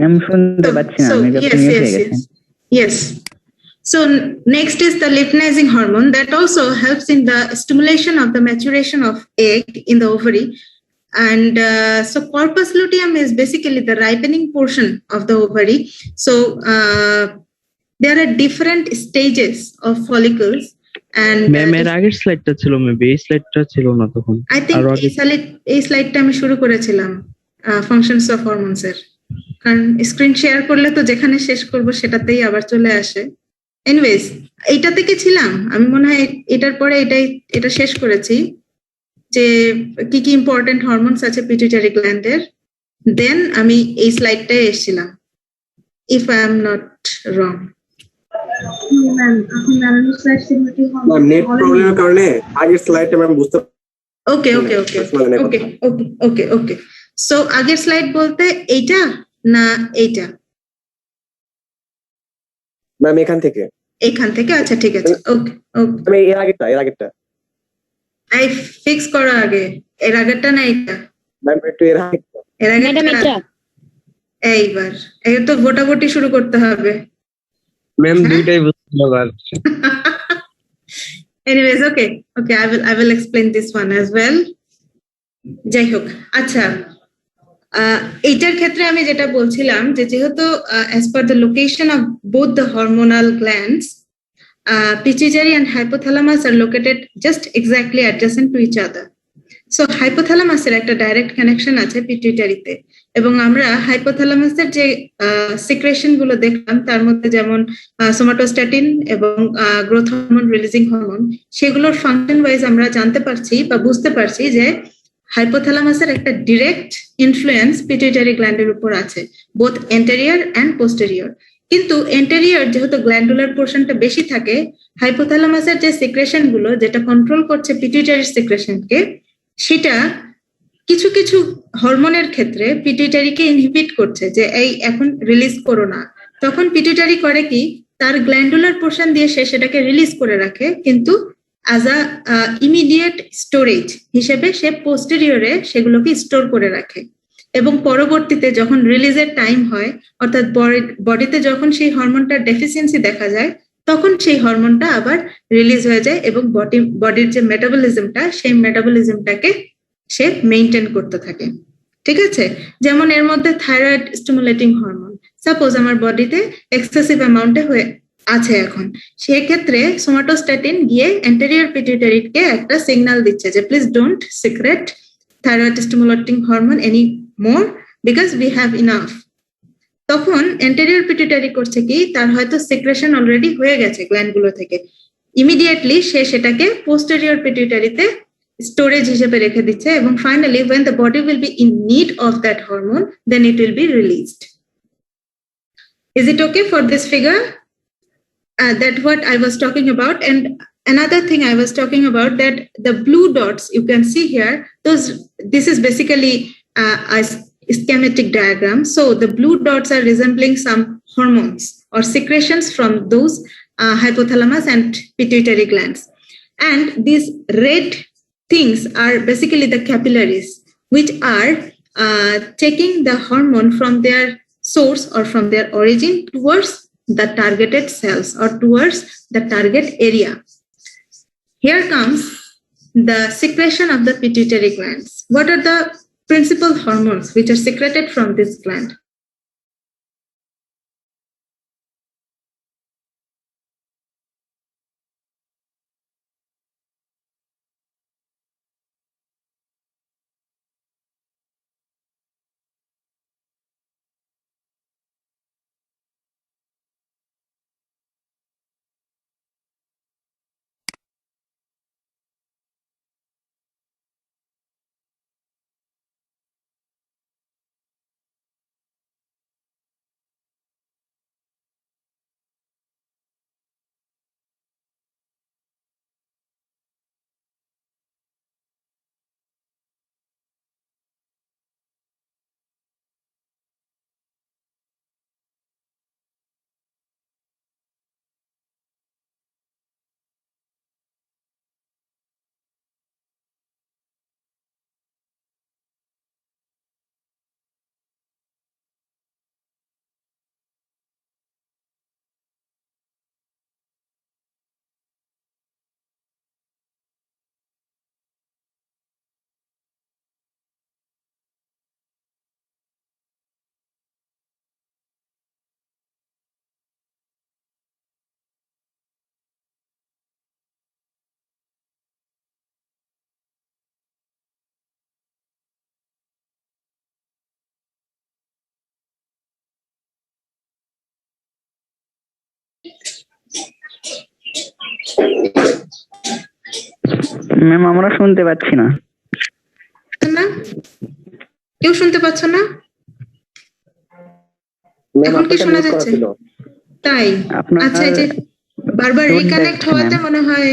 S5: Ma'am শুনতে পাচ্ছি না, আমি
S1: yes,
S5: mute
S1: yes,
S5: হয়ে গেছে।
S1: yes. Yes. So next is the luteinizing hormone that also helps in the stimulation of the maturation of egg in the ovary. And so corpus luteum is basically the ripening portion of the ovary. So there are different stages of follicles. And
S3: ma'am এর আগের স্লাইডটা ছিল maybe, এই স্লাইডটা ছিল না তখন।
S1: I think
S3: আরো আগে
S1: এই স্লাইডটা আমি শুরু করেছিলাম ফাংশনস অফ হরমোনস এর, কারণ স্ক্রিন শেয়ার করলে তো যেখানে শেষ করব সেটাতেই আবার চলে আসে। এনিওয়েজ, এইটা থেকে ছিলাম আমি, মনে হয় এটার পরে এটা শেষ করেছি যে কি কি ইম্পর্টেন্ট হরমোনস আছে পিটুইটারি গ্ল্যান্ডের। দেন আমি এই স্লাইডটায় এসেছিলাম, if I am not wrong.
S2: Net প্রবলেমের কারণে আগের স্লাইডটা ম্যাম বুঝতে
S1: ওকে ওকে ওকে ওকে ওকে ওকে ওকে সো আগের স্লাইড বলতে এইটা না এইটা?
S2: ম্যাম এখান থেকে
S1: আচ্ছা ঠিক আছে, ওকে ওকে।
S2: আমি এর আগেরটা
S1: আই ফিক্স করো আগে, এর আগেরটা না এইটা?
S2: ম্যাম একটু এর
S1: আগেরটা। এইবার এই তো ভোটাভুটি শুরু করতে হবে।
S4: ম্যাম দুইটাই বুঝতে পারছি।
S1: Anyways, okay, I will explain this one as well. যাই হোক, আচ্ছা এইটার ক্ষেত্রে আমি যেটা বলছিলাম যে যেহেতু as per the location of both the hormonal glands, pituitary and hypothalamus are located just exactly adjacent to each other. So হাইপোথ্যালামাসের একটা ডাইরেক্ট কানেকশন আছে পিটুইটারিতে, এবং আমরা হাইপোথ্যালামাসের যে সিক্রেশন গুলো দেখলাম তার মধ্যে যেমন সোমাটোস্ট্যাটিন এবং গ্রোথ হরমোন রিলিজিং হরমোন, সেগুলোর ফাংশন ওয়াইজ আমরা জানতে পারছি বা বুঝতে পারছি যে হাইপোথ্যালামাসের একটা ডিরেক্ট ইনফ্লুয়েন্স পিটুইটারি গ্ল্যান্ডের উপর আছে, বোথ এন্টেরিয়র অ্যান্ড পোস্টেরিয়র। কিন্তু এন্টেরিয়র যেহেতু গ্ল্যান্ডুলার পোর্শনটা বেশি থাকে, হাইপোথ্যালামাসের যে সিক্রেশন গুলো যেটা কন্ট্রোল করছে পিটুইটারির সিক্রেশনকে, সেটা কিছু কিছু হরমোনের ক্ষেত্রে পিটুইটারিকে ইনহিবিট করছে যে এই এখন রিলিজ করো না। তখন পিটুইটারি করে কি, তার গ্ল্যান্ডুলার পোর্শন দিয়ে সে সেটাকে রিলিজ করে রাখে, কিন্তু অ্যাজ আ ইমিডিয়েট স্টোরেজ হিসেবে সে পোস্টেরিয়রে সেগুলোকে স্টোর করে রাখে, এবং পরবর্তীতে যখন রিলিজের টাইম হয়, অর্থাৎ বডিতে যখন সেই হরমোনটার ডেফিসিয়েন্সি দেখা যায়, তখন সেই হরমোনটা আবার রিলিজ হয়ে যায় এবং বডির যে মেটাবলিজমটা, সেই মেটাবলিজমটাকে সে মেইনটেইন করতে থাকে। ঠিক আছে, যেমন এর মধ্যে থাইরয়েড স্টিমুলেটিং হরমোন, সাপোজ আমার বডিতে এক্সেসিভ অ্যামাউন্টে হয়ে আছে এখন, সেক্ষেত্রে সোমাটোস্ট্যাটিন গিয়ে এন্টেরিয়র পিটুইটারিকে একটা সিগন্যাল দিচ্ছে যে please don't secret thyroid stimulating hormone any more because we have enough. তখন এন্টেরিয়র পিটুইটারি করছে কি, তার হয়তো সিক্রেশন অলরেডি হয়ে গেছে গ্ল্যান্ডগুলো থেকে, ইমিডিয়েটলি সে সেটাকে পোস্টেরিয়র পিটুইটারিতে স্টোরেজ হিসেবে রেখে দিচ্ছে, এবং finally when the body will be in need of that hormone, then it will be released. Is it okay for this figure? That what I was talking about. And another thing I was talking about, that the blue dots you can see here, this is basically a schematic diagram. So the blue dots are resembling some hormones or secretions from those hypothalamus and pituitary glands, and these red things are basically the capillaries, which are taking the hormone from their source or from their origin towards the targeted cells or towards the target area. Here comes the secretion of the pituitary glands. What are the principal hormones which are secreted from this gland?
S5: Ma'am আমরা শুনতে পাচ্ছি না।
S1: না, কেউ শুনতে পাচ্ছ না? এখন কি শোনা যাচ্ছে? তাই, আচ্ছা, এই যে বারবার রিকানেক্ট হওয়াতে মনে হয়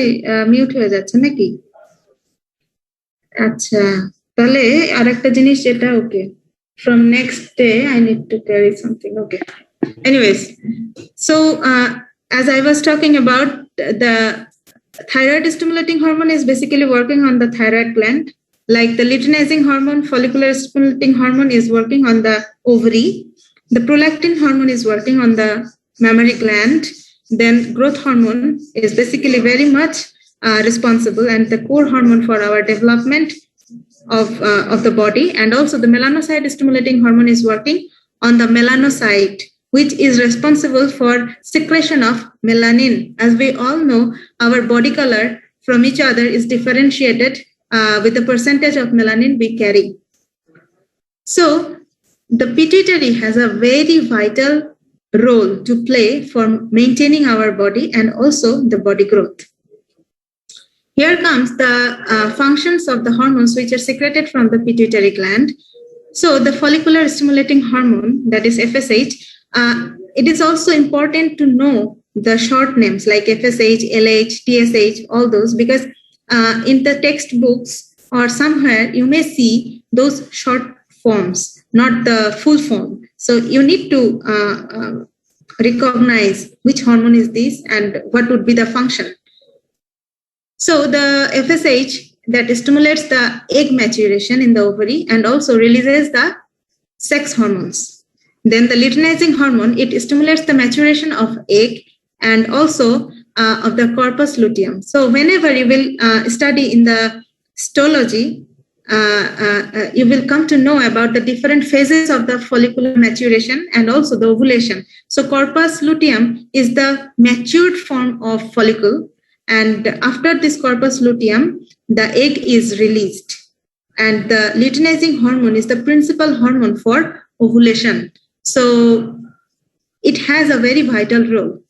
S1: মিউট হয়ে যাচ্ছে নাকি? আচ্ছা, তাহলে আরেকটা জিনিস যেটা, ওকে, from next day I need to carry something. Okay, anyways, so as I was talking about, the thyroid stimulating hormone is basically working on the thyroid gland, like the luteinizing hormone, follicular stimulating hormone is working on the ovary, the prolactin hormone is working on the mammary gland, then growth hormone is basically very much responsible and the core hormone for our development, of the body, and also the melanocyte stimulating hormone is working on the melanocyte, which is responsible for secretion of melanin. As we all know, our body color from each other is differentiated with the percentage of melanin we carry. So the pituitary has a very vital role to play for maintaining our body and also the body growth. Here comes the functions of the hormones which are secreted from the pituitary gland. So the follicular stimulating hormone, that is FSH, it is also important to know the short names like FSH, LH, TSH, all those, because in the textbooks or somewhere you may see those short forms, not the full form. So you need to recognize which hormone is this and what would be the function. So the FSH that stimulates the egg maturation in the ovary and also releases the sex hormones. Then the luteinizing hormone, it stimulates the maturation of egg and also of the corpus luteum. So whenever you will study in the histology, you will come to know about the different phases of the follicular maturation and also the ovulation. So corpus luteum is the matured form of follicle. And after this corpus luteum, the egg is released. And the luteinizing hormone is the principal hormone for ovulation. So it has a very vital role.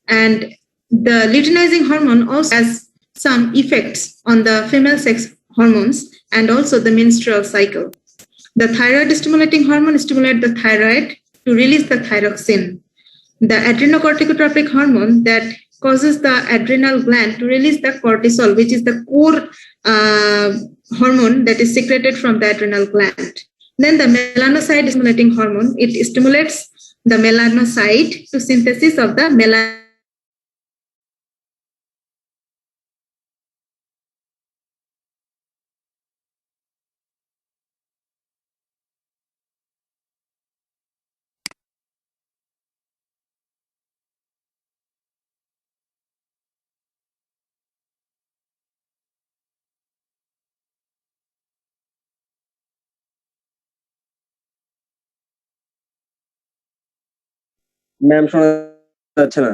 S1: And the luteinizing hormone also has some effects on the female sex hormones and also the menstrual cycle. The thyroid stimulating hormone stimulates the thyroid to release the thyroxine. The adrenocorticotropic hormone that causes the adrenal gland to release the cortisol, which is the core hormone that is secreted from the adrenal gland. Then the melanocyte stimulating hormone, it stimulates the melanocyte to synthesis of the melanin.
S2: Ma'am শোনা যাচ্ছে না।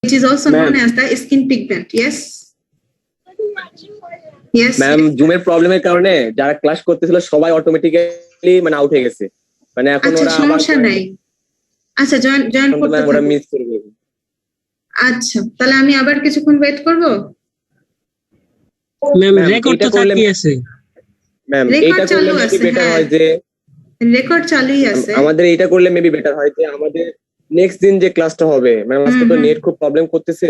S1: which is also
S2: Ma'am.
S1: known as the skin pigment. Yes. Yes.
S2: Ma'am জুমের প্রবলেমের কারণে যারা class করতেছিল সবাই automatically মানে আউট হয়ে গেছে, মানে এখন
S1: আচ্ছা,
S2: ওরা আবার
S1: সমস্যা নাই। আচ্ছা, জয়েন করতে
S2: ওরা
S1: থাকো।
S2: মিস করবে।
S1: আচ্ছা, তাহলে আমি আবার কিছুক্ষণ ওয়েট করব।
S6: ম্যাম
S2: Ma'am,
S6: রেকর্ড তো
S2: এটা করলে-
S6: থাকি আছে।
S2: ম্যাম
S1: Record
S2: এটা করলে
S1: চালু
S2: মেবি
S1: আছে,
S2: বেটার
S1: হ্যাঁ।
S2: হয় যে
S1: রেকর্ড চালুই আছে।
S2: আমাদের এটা করলে মেবি বেটার হয় যে আমাদের নেক্সট দিন যে ক্লাসটা হবে, মানে আজকে তো নেট খুব প্রবলেম করতেছে,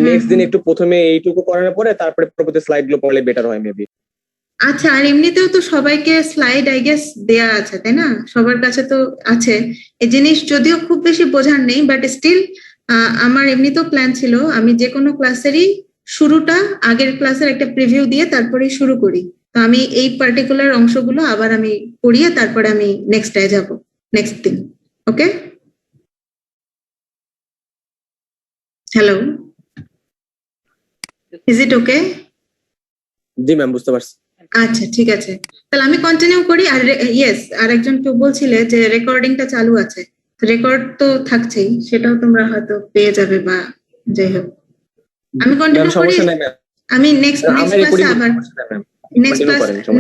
S2: নেক্সট দিন একটু প্রথমে এইটুকু করার পরে তারপরে পরবর্তী স্লাইড গুলো পড়লে বেটার হয় মেবি।
S1: আচ্ছা, আর এমনিতেও তো সবাইকে স্লাইড আই গেস দেয়া আছে, তাই না? সবার কাছে তো আছে এই জিনিস, যদিও খুব বেশি বোঝার নেই, বাট স্টিল আমার এমনিতেও প্ল্যান ছিল আমি যে কোনো ক্লাসেরই শুরুটা আগের ক্লাসের একটা প্রিভিউ দিয়ে তারপরেই শুরু করি। তো আমি এই পার্টিকুলার অংশগুলো আবার আমি পড়িয়ে তারপরে আমি নেক্সট ডে যাব, নেক্সট দিন। Okay, hello, is it okay?
S2: জি ম্যাম, বুঝতে পারছি।
S1: আচ্ছা, ঠিক আছে, তাহলে আমি কন্টিনিউ করি। আর ইয়েস, আর একজন কেউ বলছিলে যে রেকর্ডিংটা চালু আছে, রেকর্ড তো থাকছেই, সেটাও তোমরা হয়তো পেয়ে যাবে বা যাই হোক। আমি
S2: ম্যাম
S1: কন্টিনিউ করি।
S2: সমস্যা নাই ম্যাম,
S1: আমি নেক্সট
S2: আমার
S1: ক্লাসে
S2: রেকর্ডিং
S1: আবার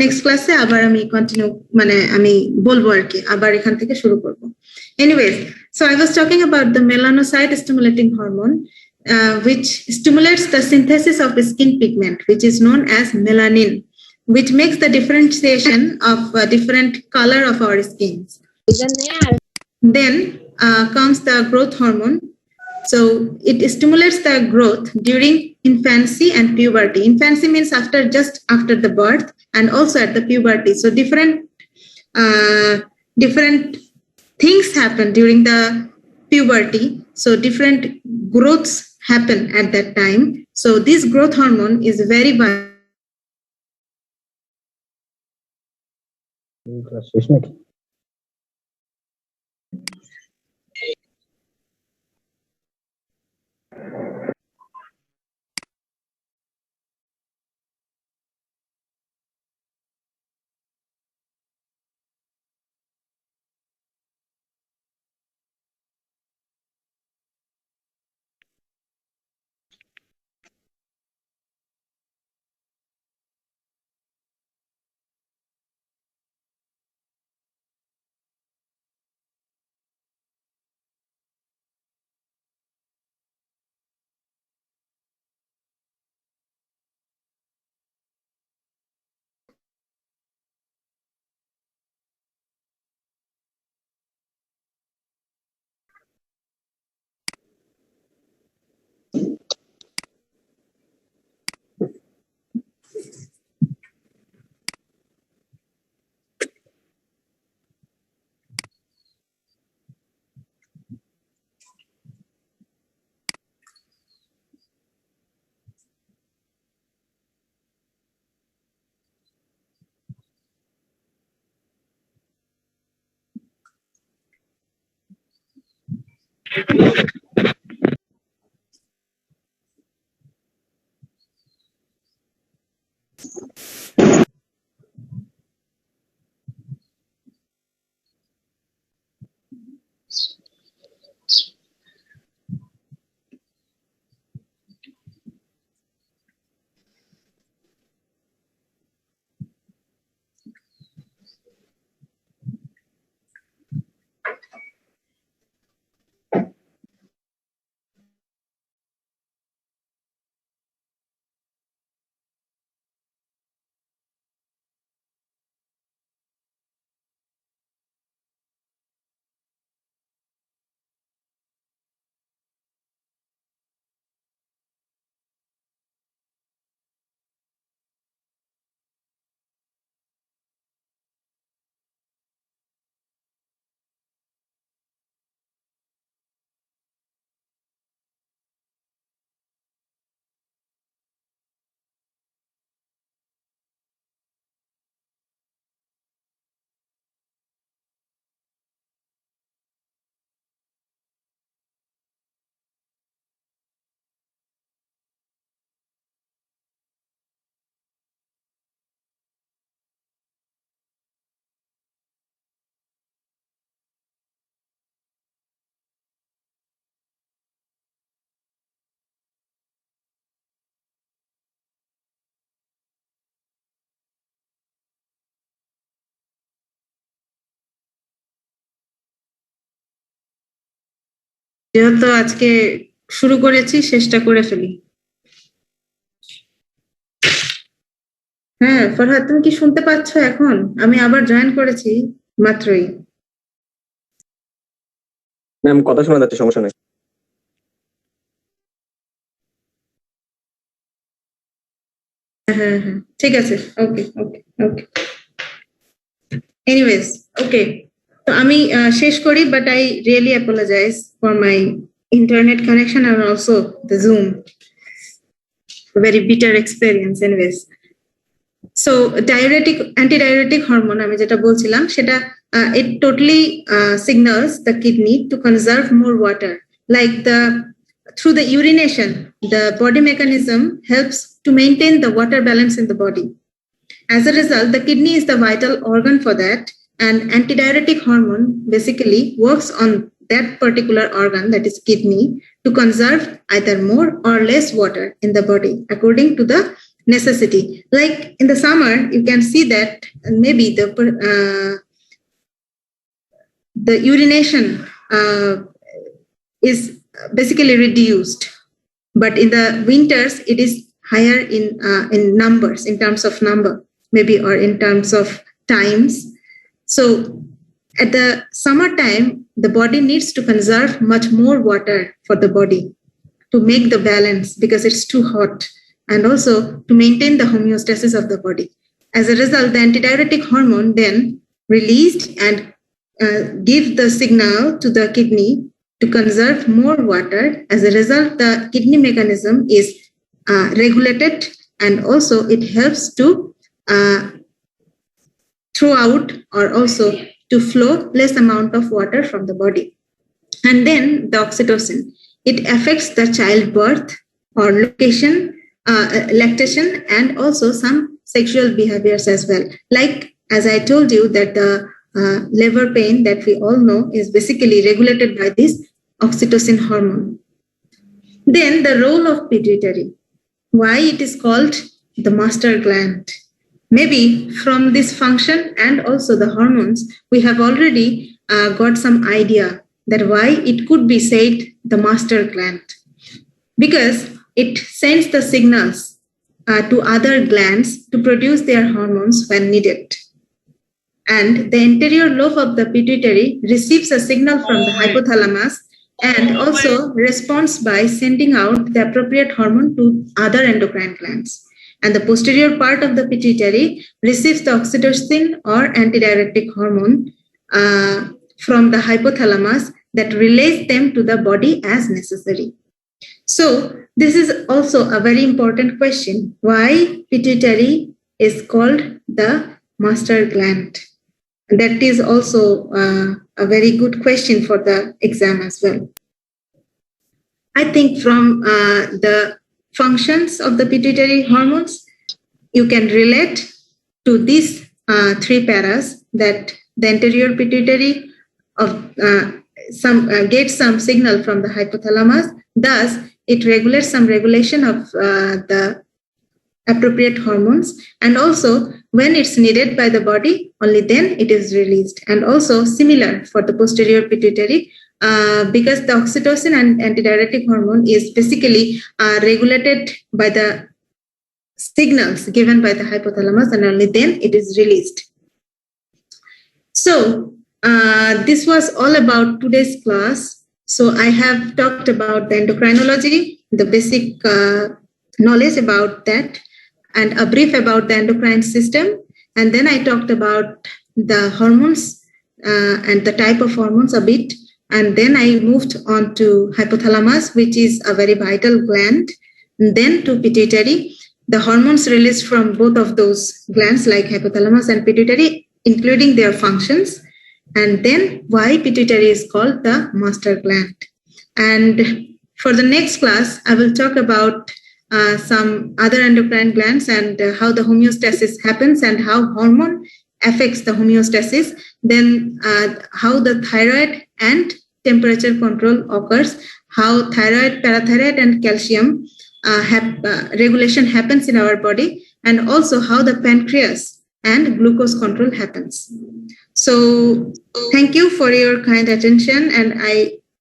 S1: নেক্সট ক্লাসে আবার আমি কন্টিনিউ, মানে আমি বলবো আর কি, আবার এখান থেকে শুরু করব। Anyways, so I was talking about the melanocyte stimulating hormone, which stimulates the synthesis of skin pigment, which is known as melanin, which makes the differentiation of different color of our skins. Then comes the growth hormone. So it stimulates the growth during infancy and puberty. Infancy means just after the birth, and also at the puberty. So different things happen during the puberty. So different growths happen at that time. So this growth hormone is very যেহেতু আজকে শুরু করেছি শেষটা করে ফেলি। হ্যাঁ ফরহাদ, তুমি কি শুনতে পাচ্ছ এখন? আমি আবার জয়েন করেছি মাত্রই।
S2: ম্যাম কথা শোনা যাচ্ছে, সমস্যা নেই।
S1: হ্যাঁ হ্যাঁ ঠিক আছে, ওকে ওকে ওকে। এনিওয়েজ ওকে, তো আমি শেষ করি, but I really apologise for my internet connection and also the Zoom. Very bitter experience anyways. So antidiuretic hormone আমি যেটা বলছিলাম সেটা it totally signals the kidney to conserve more water, like through the urination the body mechanism helps to maintain the water balance in the body. As a result, the kidney is the vital organ for that, and antidiuretic hormone basically works on that particular organ, that is kidney, to conserve either more or less water in the body according to the necessity. Like in the summer, you can see that maybe the urination is basically reduced, but in the winters it is higher in numbers, in terms of number maybe, or in terms of times. So at the summertime the body needs to conserve much more water for the body to make the balance, because it's too hot, and also to maintain the homeostasis of the body. As a result, the antidiuretic hormone then released and give the signal to the kidney to conserve more water. As a result, the kidney mechanism is regulated, and also it helps to throw out or also to flow less amount of water from the body. And then the oxytocin, it affects the childbirth or lactation, and also some sexual behaviors as well. Like as I told you that the labor pain that we all know is basically regulated by this oxytocin hormone. Then the role of pituitary, why it is called the master gland. Maybe from this function and also the hormones, we have already got some idea that why it could be said the master gland, because it sends the signals to other glands to produce their hormones when needed. And the anterior lobe of the pituitary receives a signal from the hypothalamus and also responds by sending out the appropriate hormone to other endocrine glands. And the posterior part of the pituitary receives the oxytocin or antidiuretic hormone from the hypothalamus that relays them to the body as necessary. So this is also a very important question, why pituitary is called the master gland. That is also a very good question for the exam as well. I think from the functions of the pituitary hormones, you can relate to these three paras, that the anterior pituitary of gets some signal from the hypothalamus, thus it regulates some regulation of the appropriate hormones, and also when it's needed by the body, only then it is released. And also similar for the posterior pituitary, because the oxytocin and antidiuretic hormone is basically regulated by the signals given by the hypothalamus, and only then it is released. So this was all about today's class. So I have talked about the endocrinology, the basic knowledge about that, and a brief about the endocrine system. And then I talked about the hormones and the type of hormones a bit. And then I moved on to hypothalamus, which is a very vital gland. And then to pituitary, the hormones released from both of those glands like hypothalamus and pituitary, including their functions. And then why pituitary is called the master gland. And for the next class, I will talk about some other endocrine glands and how the homeostasis happens and how hormone affects the homeostasis. Then how the thyroid and temperature control occurs, how thyroid, parathyroid, and calcium regulation happens in our body, and also how the pancreas and glucose control happens. So thank you for your kind attention, and I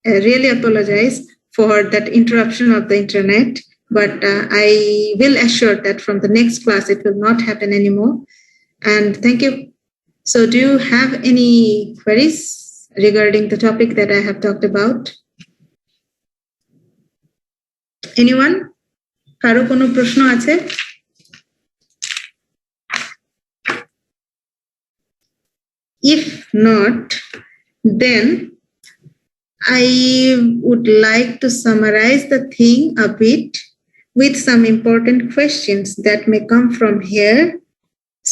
S1: really apologize for that interruption of the internet, but I will assure that from the next class it will not happen anymore. And thank you. So do you have any queries regarding the topic that I have talked about? Anyone? কারো কোনো প্রশ্ন আছে? If not, then I would like to summarize the thing a bit with some important questions that may come from here.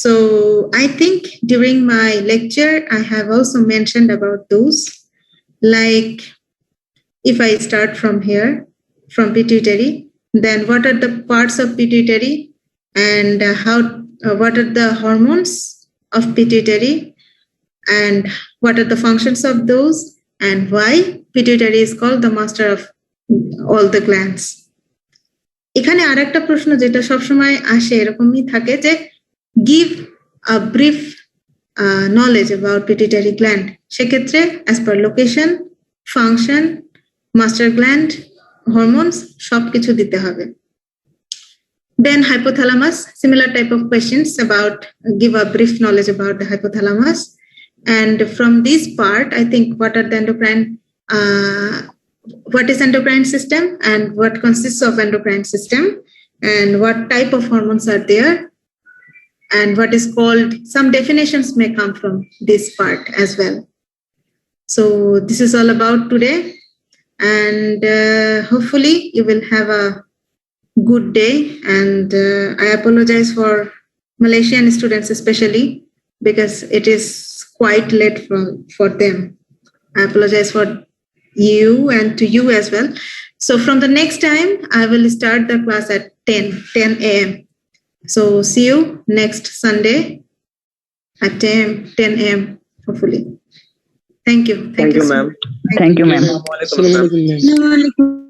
S1: So I think during my lecture, I have also mentioned about those. Like if I start from here, from pituitary, then what are the parts of pituitary and what are the hormones of pituitary and what are the functions of those and why pituitary is called the master of all the glands. এখানে আরেকটা প্রশ্ন যেটা সবসময় আসে এরকমই থাকে যে give a brief knowledge about pituitary gland. সেক্ষেত্রে as per location, function, master gland, hormones সবকিছু দিতে হবে. Then hypothalamus, similar type of questions about give a brief knowledge about the hypothalamus. And from this part, I think what is endocrine system and what consists of endocrine system and what type of hormones are there and what is called, some definitions may come from this part as well. So this is all about today. And hopefully you will have a good day. And I apologize for Malaysian students especially because it is quite late for them. I apologize for you and to you as well. So from the next time, I will start the class at 10 a.m. So see you next Sunday at 10 a.m. hopefully. Thank you.
S2: Thank you, ma'am.
S5: Thank you, ma'am.
S2: Assalamualaikum, ma'am.
S4: আসসালামু আলাইকুম ma'am.